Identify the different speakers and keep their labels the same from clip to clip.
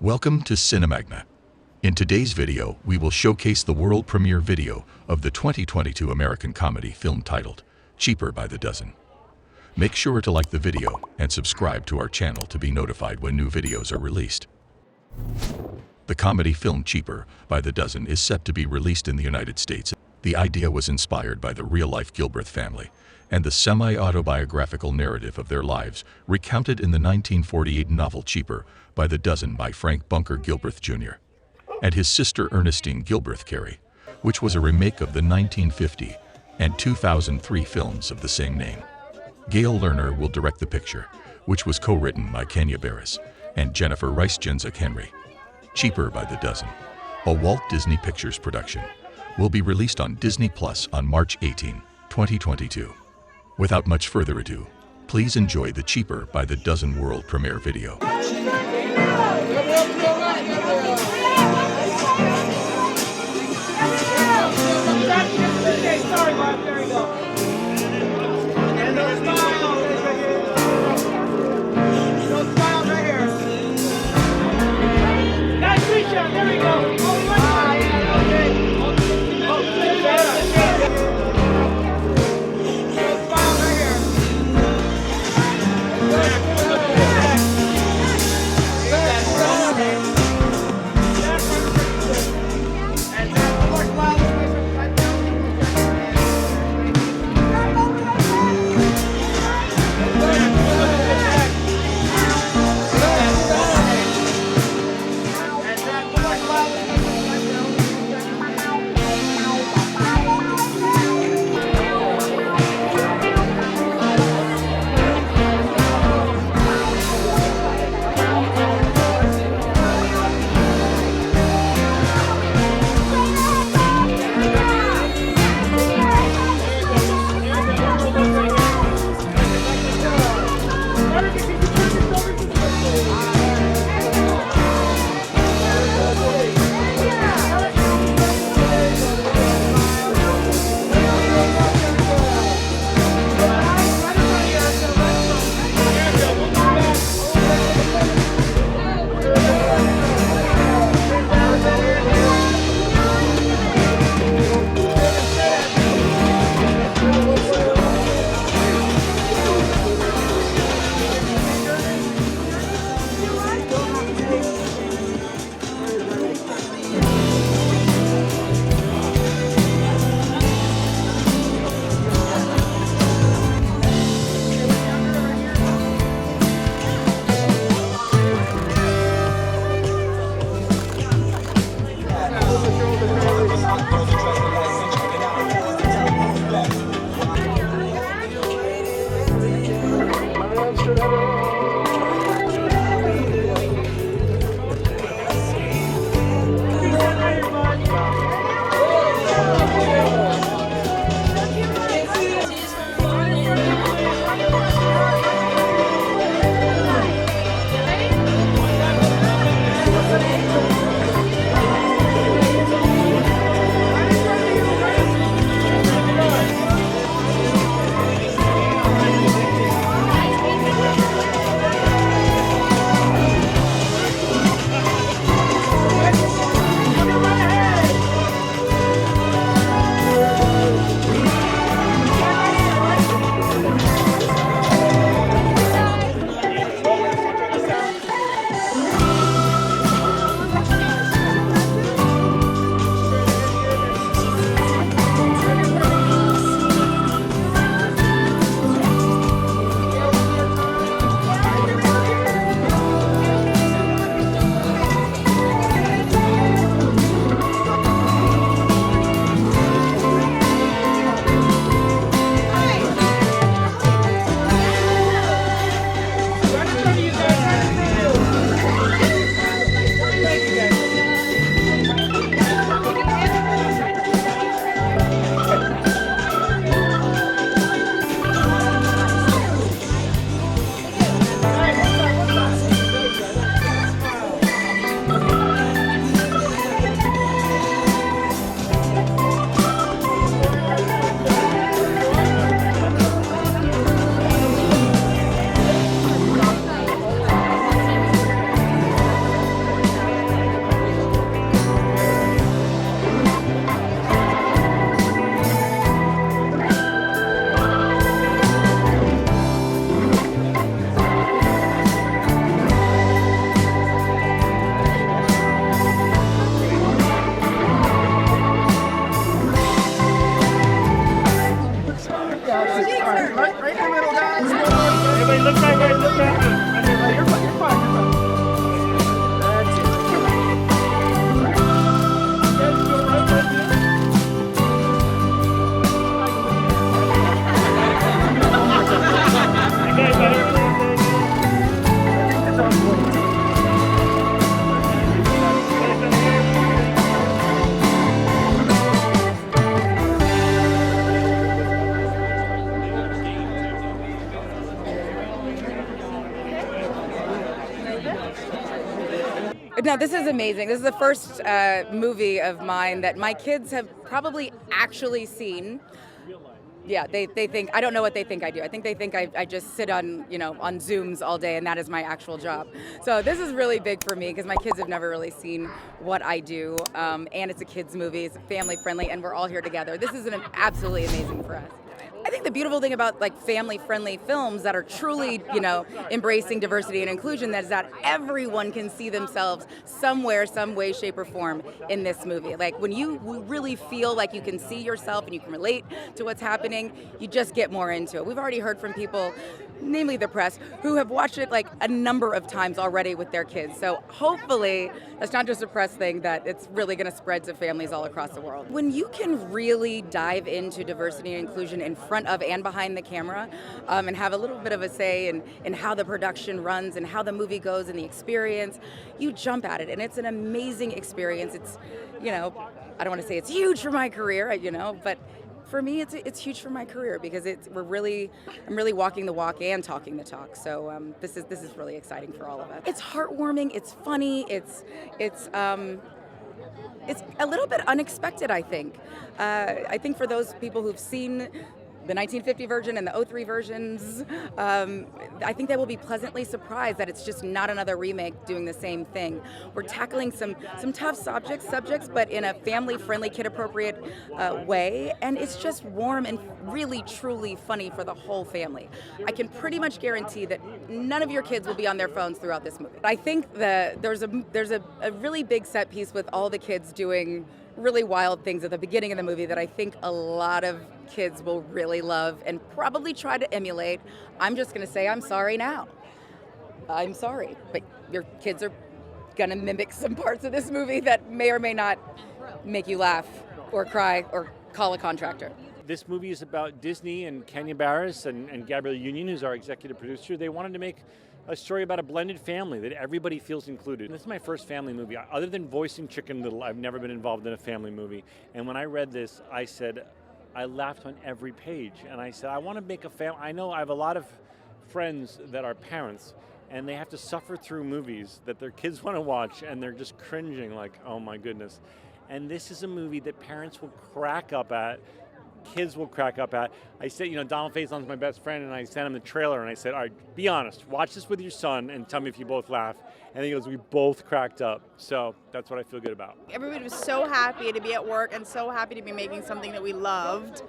Speaker 1: Welcome to Cinemagna. In today's video, we will showcase the world premiere video of the 2022 American comedy film titled Cheaper by the Dozen. Make sure to like the video and subscribe to our channel to be notified when new videos are released. The comedy film Cheaper by the Dozen is set to be released in the United States. The idea was inspired by the real-life Gilbreth family and the semi-autobiographical narrative of their lives recounted in the 1948 novel Cheaper by the Dozen by Frank Bunker Gilbreth Jr. and his sister Ernestine Gilbreth Carey, which was a remake of the 1950 and 2003 films of the same name. Gail Lerner will direct the picture, which was co-written by Barris and Jenifer Rice-Genzuk. Cheaper by the Dozen, a Walt Disney Pictures production, will be released on Disney Plus on March 18, 2022. Without much further ado, please enjoy the Cheaper by the Dozen world premiere video.
Speaker 2: Sorry, Bob. There you go. And those smiles right here. Those smiles right here. Nice reach out. There we go. Ah, yeah, okay. Those smiles right here.
Speaker 3: No, this is amazing. This is the first movie of mine that my kids have probably actually seen. Yeah, they think, I don't know what they think I do. I think they think I just sit on, on Zooms all day and that is my actual job. So this is really big for me because my kids have never really seen what I do. And it's a kids movie, it's family friendly, and we're all here together. This is absolutely amazing for us. I think the beautiful thing about like family-friendly films that are truly, embracing diversity and inclusion is that everyone can see themselves somewhere, some way, shape, or form in this movie. Like when you really feel like you can see yourself and you can relate to what's happening, you just get more into it. We've already heard from people, namely the press, who have watched it like a number of times already with their kids. So hopefully that's not just a press thing, that it's really going to spread to families all across the world. When you can really dive into diversity and inclusion in front of and behind the camera, and have a little bit of a say in how the production runs and how the movie goes and the experience, you jump at it, and it's an amazing experience. It's, I don't want to say it's huge for my career, but for me, it's huge for my career because I'm really walking the walk and talking the talk. So this is really exciting for all of us. It's heartwarming. It's funny. It's a little bit unexpected, I think. I think for those people who've seen the 1950 version and the '03 versions, I think they will be pleasantly surprised that it's just not another remake doing the same thing. We're tackling some tough subjects, but in a family-friendly, kid-appropriate way, and it's just warm and really, truly funny for the whole family. I can pretty much guarantee that none of your kids will be on their phones throughout this movie. I think there's a really big set piece with all the kids doing really wild things at the beginning of the movie that I think a lot of kids will really love and probably try to emulate. I'm just going to say I'm sorry now. I'm sorry, but your kids are going to mimic some parts of this movie that may or may not make you laugh or cry or call a contractor.
Speaker 4: This movie is about Disney and Kenya Barris and Gabrielle Union, who's our executive producer. They wanted to make a story about a blended family that everybody feels included. This is my first family movie. Other than voicing Chicken Little, I've never been involved in a family movie. And when I read this, I laughed on every page. And I said, I want to make a family. I know I have a lot of friends that are parents, and they have to suffer through movies that their kids want to watch, and they're just cringing like, oh my goodness. And this is a movie that parents will crack up at, kids will crack up at. I said, Donald Faison's my best friend, and I sent him the trailer, and I said, all right, be honest, watch this with your son and tell me if you both laugh. And he goes, we both cracked up. So that's what I feel good about.
Speaker 5: Everybody was so happy to be at work and so happy to be making something that we loved.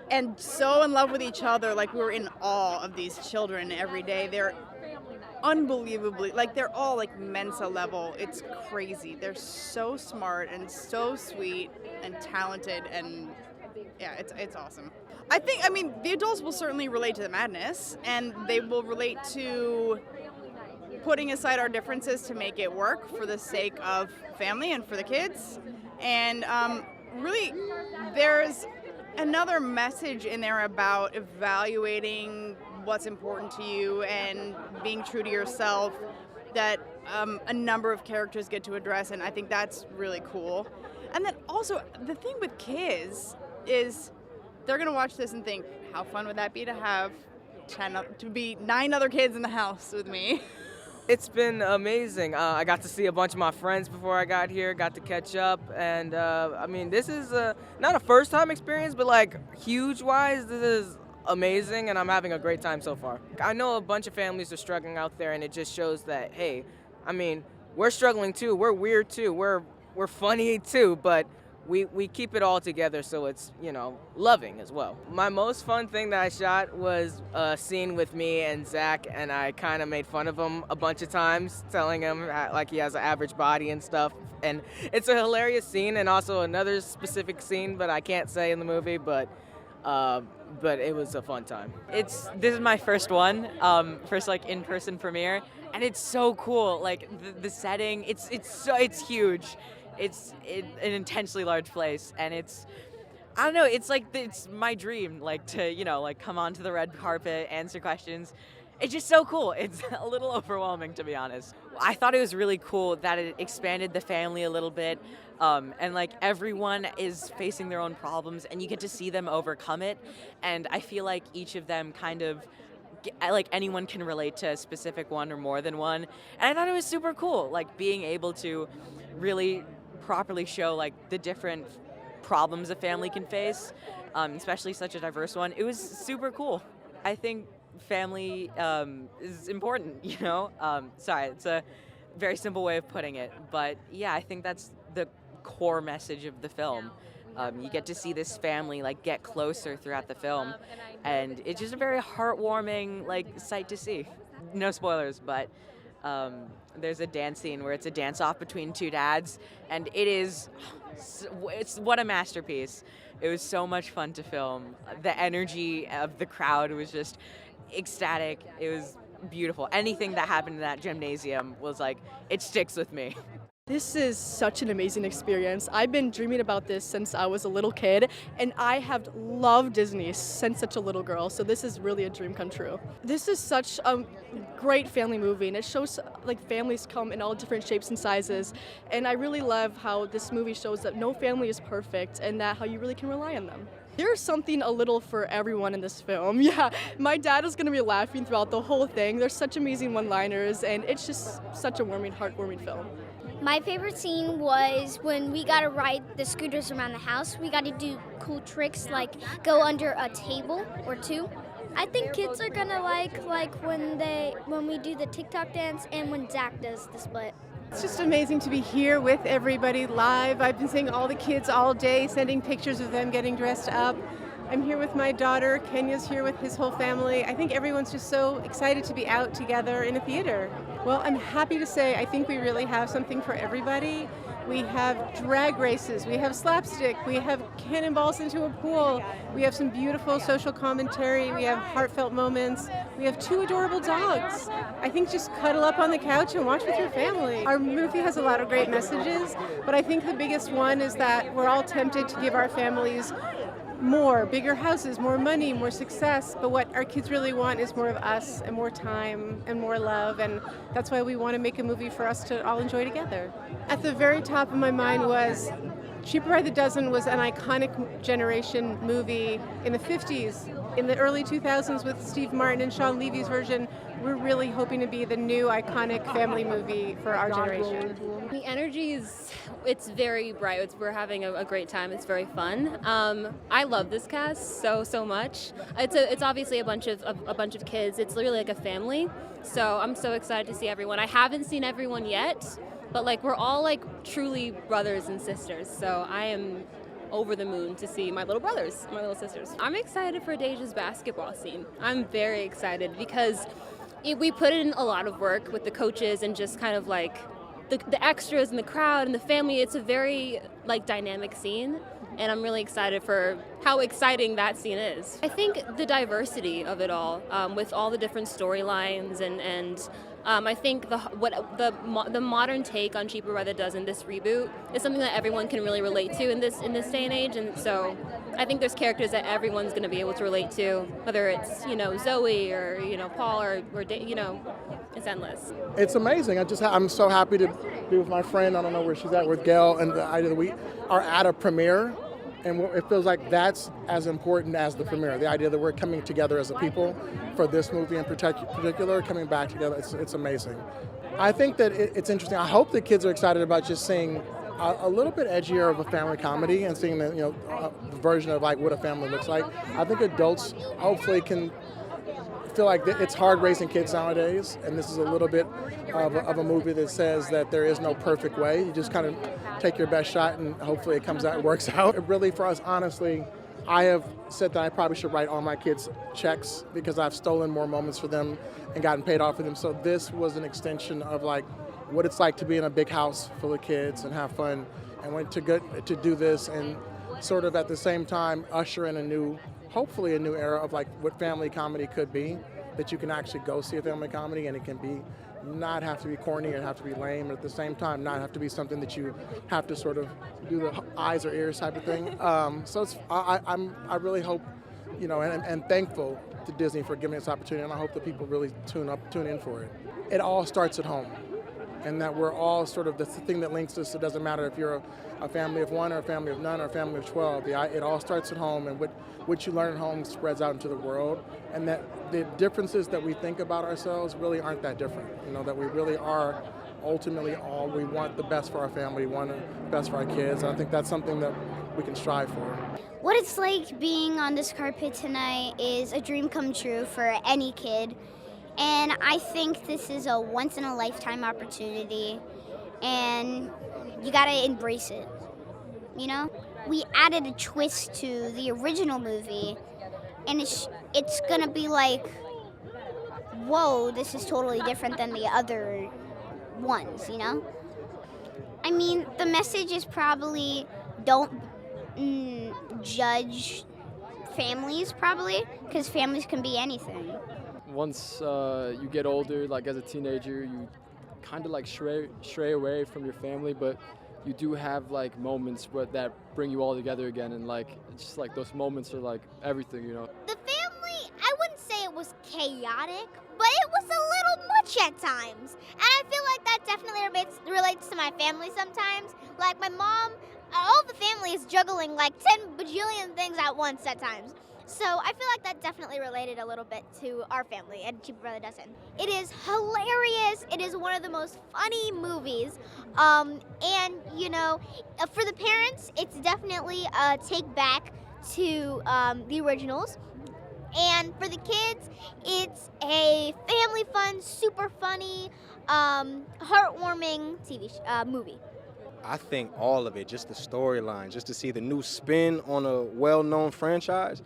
Speaker 5: And so in love with each other, like we were in awe of these children every day. They're unbelievably, they're all Mensa level. It's crazy. They're so smart and so sweet and talented, and yeah, it's awesome. The adults will certainly relate to the madness, and they will relate to putting aside our differences to make it work for the sake of family and for the kids. And really, there's another message in there about evaluating what's important to you and being true to yourself that a number of characters get to address, and I think that's really cool. And then also, the thing with kids is they're going to watch this and think, how fun would that be to have 9 other kids in the house with me?
Speaker 6: It's been amazing. I got to see a bunch of my friends before I got here, got to catch up, and this is not a first-time experience, but huge-wise, this is amazing, and I'm having a great time so far. I know a bunch of families are struggling out there, and it just shows that, hey, we're struggling too, we're weird too, we're funny too, but we keep it all together, so it's, loving as well. My most fun thing that I shot was a scene with me and Zach, and I kind of made fun of him a bunch of times, telling him he has an average body and stuff. And it's a hilarious scene, and also another specific scene, but I can't say in the movie, but it was a fun time.
Speaker 7: This is my first one, first in-person premiere, and it's so cool. The setting, it's huge. It's an intensely large place, and it's my dream, to come onto the red carpet, answer questions. It's just so cool. It's a little overwhelming, to be honest. I thought it was really cool that it expanded the family a little bit, and everyone is facing their own problems, and you get to see them overcome it. And I feel like each of them kind of like anyone can relate to a specific one or more than one. And I thought it was super cool, like being able to really properly show like the different problems a family can face, especially such a diverse one. It was super cool. I think family is important, you know? Sorry, it's a very simple way of putting it, but yeah, I think that's the core message of the film. You get to see this family like get closer throughout the film, and it's just a very heartwarming like sight to see. No spoilers, but there's a dance scene where it's a dance-off between two dads, and it's what a masterpiece. It was so much fun to film. The energy of the crowd was just ecstatic. It was beautiful. Anything that happened in that gymnasium was like, it sticks with me.
Speaker 8: This is such an amazing experience. I've been dreaming about this since I was a little kid, and I have loved Disney since such a little girl, so this is really a dream come true. This is such a great family movie, and it shows like families come in all different shapes and sizes, and I really love how this movie shows that no family is perfect and that how you really can rely on them. There's something a little for everyone in this film. Yeah, my dad is going to be laughing throughout the whole thing. There's such amazing one-liners, and it's just such a warming, heartwarming film.
Speaker 9: My favorite scene was when we got to ride the scooters around the house. We got to do cool tricks like go under a table or two. I think kids are gonna like when we do the TikTok dance and when Zach does the split.
Speaker 10: It's just amazing to be here with everybody live. I've been seeing all the kids all day, sending pictures of them getting dressed up. I'm here with my daughter. Kenya's here with his whole family. I think everyone's just so excited to be out together in a theater. Well, I'm happy to say I think we really have something for everybody. We have drag races, we have slapstick, we have cannonballs into a pool, we have some beautiful social commentary, we have heartfelt moments, we have two adorable dogs. I think just cuddle up on the couch and watch with your family. Our movie has a lot of great messages, but I think the biggest one is that we're all tempted to give our families more, bigger houses, more money, more success, but what our kids really want is more of us and more time and more love, and that's why we want to make a movie for us to all enjoy together. At the very top of my mind was Cheaper by the Dozen was an iconic generation movie in the 50s. In the early 2000s with Steve Martin and Sean Levy's version, we're really hoping to be the new iconic family movie for our generation.
Speaker 11: The energy it's very bright. We're having a great time. It's very fun. I love this cast so much. It's obviously a bunch of kids. It's literally like a family. So I'm so excited to see everyone. I haven't seen everyone yet, but like we're all like truly brothers and sisters. So I am over the moon to see my little brothers, my little sisters. I'm excited for Deja's basketball scene. I'm very excited because we put in a lot of work with the coaches and just kind of like the extras and the crowd and the family. It's a very like dynamic scene, and I'm really excited for how exciting that scene is. I think the diversity of it all, with all the different storylines and I think the modern take on Cheaper by the Dozen, this reboot, is something that everyone can really relate to in this day and age, and so I think there's characters that everyone's going to be able to relate to, whether it's Zoe or Paul or it's endless.
Speaker 12: It's amazing. I'm so happy to be with my friend. I don't know where she's at, with Gail, and the idea that we are at a premiere. And it feels like that's as important as the premiere. The idea that we're coming together as a people for this movie in particular, coming back together, it's amazing. I think that it's interesting. I hope the kids are excited about just seeing a little bit edgier of a family comedy and seeing the version of like what a family looks like. I think adults hopefully can feel like it's hard raising kids nowadays, and this is a little bit of a movie that says that there is no perfect way. You just kind of take your best shot and hopefully it comes out and works out. Really, for us, honestly, I have said that I probably should write all my kids checks because I've stolen more moments for them and gotten paid off for them. So this was an extension of like what it's like to be in a big house full of kids and have fun, and went to do this and sort of at the same time usher in hopefully a new era of like what family comedy could be, that you can actually go see a family comedy and it can be not have to be corny and have to be lame, but at the same time not have to be something that you have to sort of do the eyes or ears type of thing. So I really hope, and thankful to Disney for giving me this opportunity, and I hope that people really tune in for it. It all starts at home. and that we're all sort of the thing that links us. It doesn't matter if you're a family of one or a family of none or a family of 12. It all starts at home, and what you learn at home spreads out into the world, and that the differences that we think about ourselves really aren't that different. You know, that we really are ultimately all, we want the best for our family, we want the best for our kids, and I think that's something that we can strive for.
Speaker 9: What it's like being on this carpet tonight is a dream come true for any kid. And I think this is a once-in-a-lifetime opportunity, and you gotta embrace it, you know? We added a twist to the original movie, and it's gonna be like, whoa, this is totally different than the other ones, you know? I mean, the message is probably don't judge families, probably, because families can be anything.
Speaker 13: Once you get older, like as a teenager, you kind of like stray away from your family, but you do have like moments that bring you all together again, and like it's just like those moments are like everything, you know.
Speaker 9: The family, I wouldn't say it was chaotic, but it was a little much at times, and I feel like that definitely relates to my family sometimes. Like my mom, all the family is juggling like 10 bajillion things at once at times. So I feel like that definitely related a little bit to our family and Cheaper by the Dozen. It is hilarious. It is one of the most funny movies. And, you know, for the parents, it's definitely a take back to the originals. And for the kids, it's a family fun, super funny, heartwarming movie.
Speaker 14: I think all of it, just the storyline, just to see the new spin on a well-known franchise,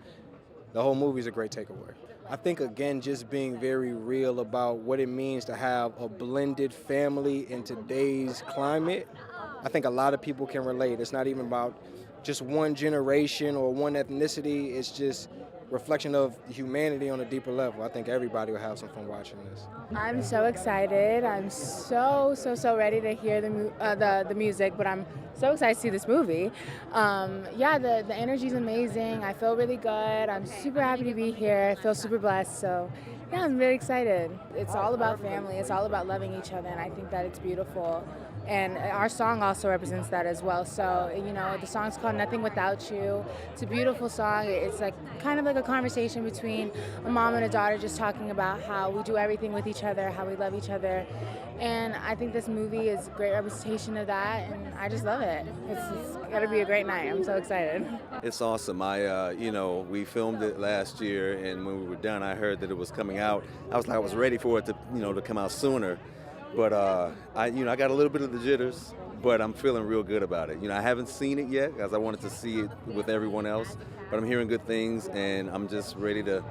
Speaker 14: the whole movie is a great takeaway. I think, again, just being very real about what it means to have a blended family in today's climate. I think a lot of people can relate. It's not even about just one generation or one ethnicity. It's just reflection of humanity on a deeper level. I think everybody will have some fun watching this.
Speaker 15: I'm so excited. I'm so ready to hear the music, but I'm so excited to see this movie. Yeah, the energy's amazing. I feel really good. I'm super happy to be here. I feel super blessed. So yeah, I'm really excited. It's all about family. It's all about loving each other, and I think that it's beautiful. And our song also represents that as well. So, you know, the song's called Nothing Without You. It's a beautiful song. It's like kind of like a conversation between a mom and a daughter, just talking about how we do everything with each other, how we love each other. And I think this movie is a great representation of that, and I just love it. It's gonna be a great night. I'm so excited.
Speaker 16: It's awesome. You know, we filmed it last year, and when we were done, I heard that it was coming out. I was ready for it to, you know, to come out sooner. But I got a little bit of the jitters, but I'm feeling real good about it. You know, I haven't seen it yet because I wanted to see it with everyone else, but I'm hearing good things, and I'm just ready to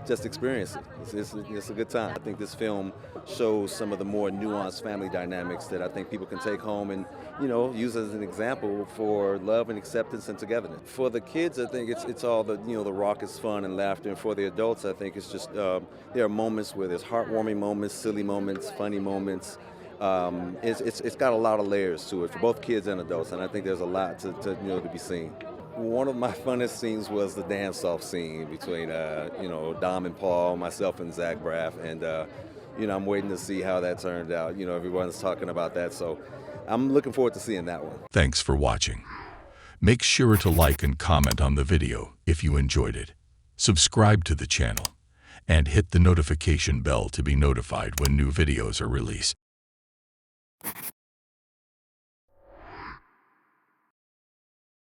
Speaker 16: just experience it. It's a good time. I think this film shows some of the more nuanced family dynamics that I think people can take home and, you know, use as an example for love and acceptance and togetherness. For the kids, I think it's all the, you know, the raucous fun and laughter, and for the adults, I think it's just there are moments where there's heartwarming moments, silly moments, funny moments. It's got a lot of layers to it for both kids and adults, and I think there's a lot to be seen. One of my funnest scenes was the dance-off scene between Dom and Paul, myself and Zach Braff, and I'm waiting to see how that turned out. You know, everyone's talking about that, so I'm looking forward to seeing that one.
Speaker 1: Thanks for watching. Make sure to like and comment on the video if you enjoyed it. Subscribe to the channel and hit the notification bell to be notified when new videos are released.